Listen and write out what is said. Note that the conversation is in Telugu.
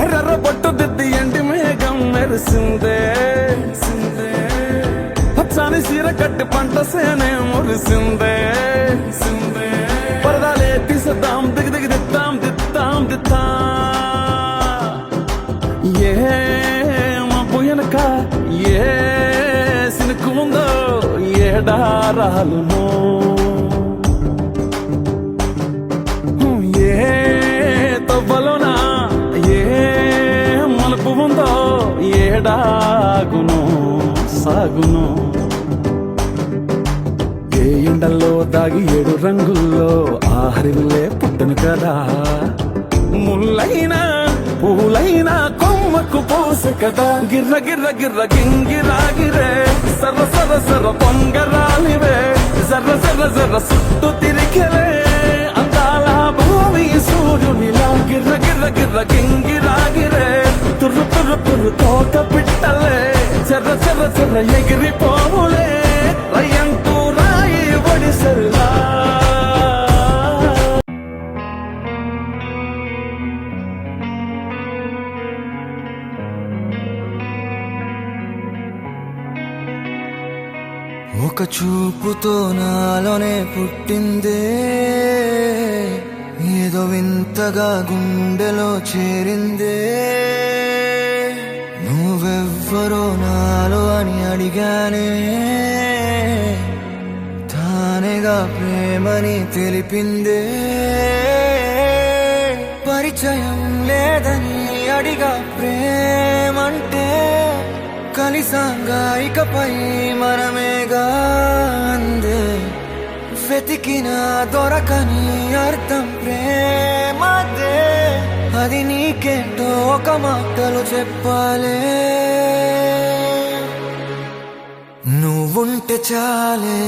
ఎర్ర బొట్టు దిద్ది ఎండి మేఘం మెరిసిందే పచ్చాని సీర కట్టి పంట సేనే మురిసిందే పరదాలే తీసేద్దాం దిగి దిగి దిద్దాం దిద్దాం దిద్దా ఏ మబ్బు వెనక ఏ సినుకు ఉందో ఏడారాలునో ఏ తవ్వలోనా ఏ మలుపు ఉందో ఏడాగును సాగును ఏ ఎండల్లో దాగి 7 రంగుల్లో ఆహరిల్లే పుట్టను కదా ముల్లైనా పూలైనా కొమ్మకు పోసే కదా గిర్ర గిర్ర గిర్ర గింగిరాగిరే సర్ర సర్ర సర్ర పొంగరాలివే జర్ర జర్ర జర్ర సుట్టు తిరిగిరే అందాల భూమి సూర్యునిలా గిర్ర గిర్ర గిర్ర గింగిరాగిరే తుర్రు తుర్రు తుర్రు తోట పిట్టలే చెర్ర చెర్ర చెర్ర ఎగిరిపోలే రయ్యంటూ రాయి ఒడిసెల్లా ఒక చూపుతో నాలోనే పుట్టిందే ఏదో వింతగా గుండెలో చేరిందే నువ్వెవ్వరో నాలో అని అడిగానే తానేగా ప్రేమని తెలిపిందే పరిచయం లేదని అడిగా ప్రేమంటే కలిసాంగా ఇకపై మనమేగా అందే వెతికినా దొరకని అర్థం ప్రేమదే అది నీకేంటో ఒక మాటలు చెప్పాలే నువ్వుంటే చాలే